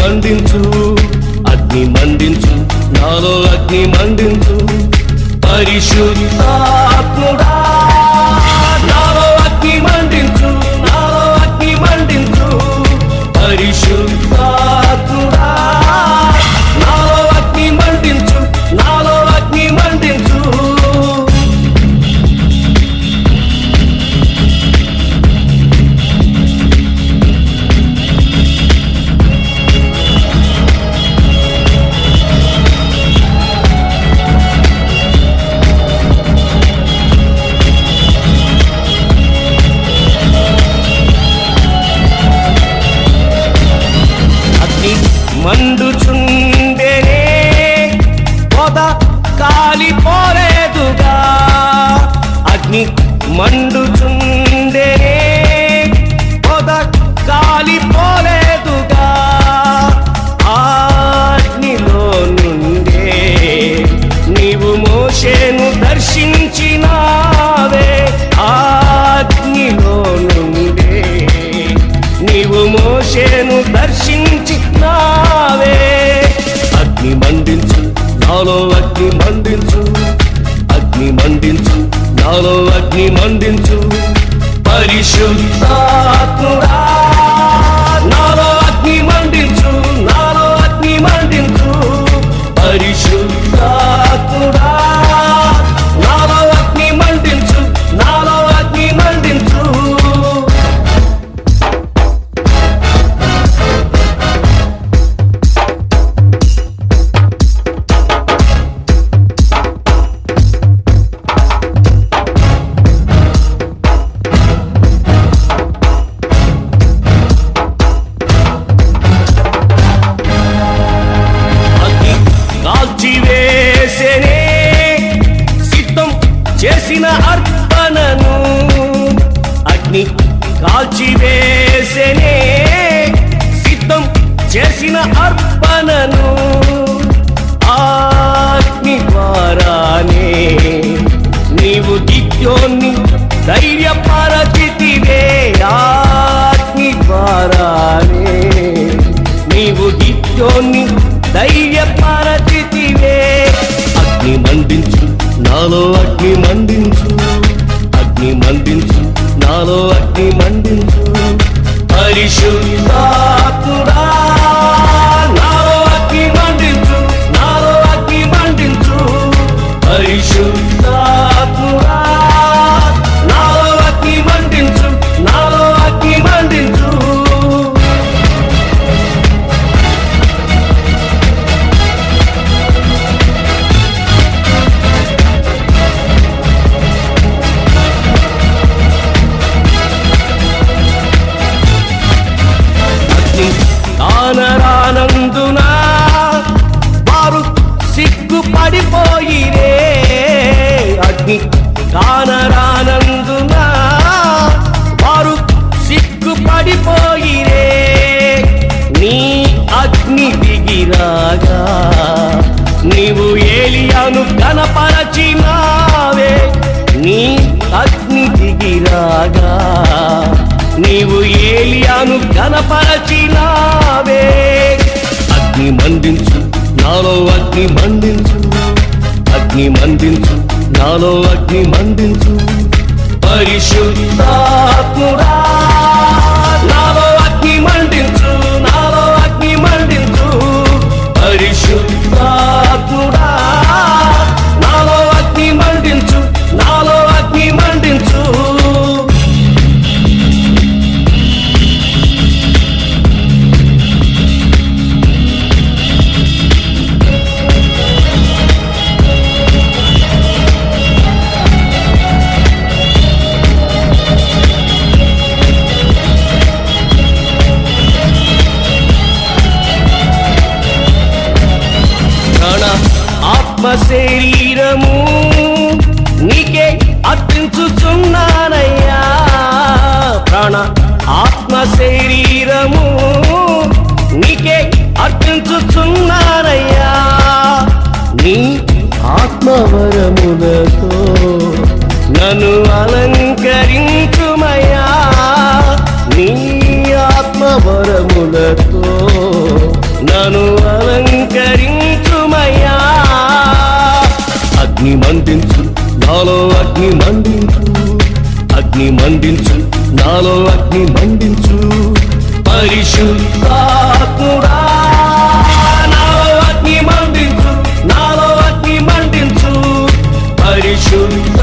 మండించు, అగ్ని మండించు, నాలో అగ్ని మండించు. పరిశుద్ధాత్ముడా నాలో అగ్ని మండించు, నాలో అగ్ని మండించు. పరిశుద్ధాత్ముడా నాలో అగ్ని మండించు, నాలో అగ్ని మండించు. మండుచుండెనే పొద కాలిపోలేదుగా, అగ్ని మండుచుండెనే పొద కాలిపోలేదుగా. అగ్నిలో నుండే నీవు మోషేను దర్శించినావే, అగ్నిలో నుండే నీవు మోషేను దర్శించినావే. అగ్ని మండించు, నాలో అగ్ని మండించు, అగ్ని మండించు, నాలో అగ్ని మండించు. పరిశుద్ధాత్ముడా నాలో అగ్ని మండించు, నాలో అగ్ని మండించు. పరిశుద్ధాత్ముడా నాలో అగ్ని మండించు, నాలో అగ్ని మండించు. కాల్చివేసేనే సిద్ధం చేసిన అర్పణను, అగ్ని కాల్చివేసేనే సిద్ధం చేసిన అర్పణను. అగ్ని ద్వారానే నీవు గిద్యోన్ని ధైర్యపరచితివే, అగ్ని ద్వారానే నీవు గిద్యోన్ని ధైర్యపరచితివే. అగ్ని మండించు, నాలో అగ్ని మండించు, అగ్ని మండించు, నాలో అగ్ని మండించు. పరిశుద్ధాత్ముడా నాలో అగ్ని మండించు, నాలో అగ్ని మండించు. పరిశుద్ధాత్ముడా నాలో అగ్ని మండించు, నాలో అగ్ని మండించు. కానరానందున వారు సిగ్గుపడిపోయిరే, అగ్ని కానరానందున వారు సిగ్గుపడిపోయిరే. నీ అగ్ని దిగిరాగా నీవు ఏలియాను కనపరచినావే, నీ అగ్ని దిగిరాగా నీవు ఏలియాను కనపరచినావే. అగ్ని మండించు, నాలో అగ్ని మండించు, అగ్ని మండించు, నాలో అగ్ని మండించు. పరిశుద్ధాత్ముడా నాలో అగ్ని మండించు, నాలో అగ్ని మండించు. పరిశుద్ధాత్ముడా నాలో అగ్ని మండించు, నాలో అగ్ని మండించు. శరీరము నీకే అర్పించుచున్నానయ్యా, ప్రాణ ఆత్మ శరీరము నీకే అర్పించుచున్నానయ్యా. నీ ఆత్మవరములతో నన్ను అలంకరించుమయ్యా, నీ ఆత్మవరములతో నన్ను అలంకరించుమయ్యా. అగ్ని మండించు నాలో అగ్ని మండించు, అగ్ని మండించు నాలో అగ్ని మండించు. పరిశుద్ధాత్ముడా నాలో అగ్ని మండించు, నాలో అగ్ని మండించు. పరిశుద్ధ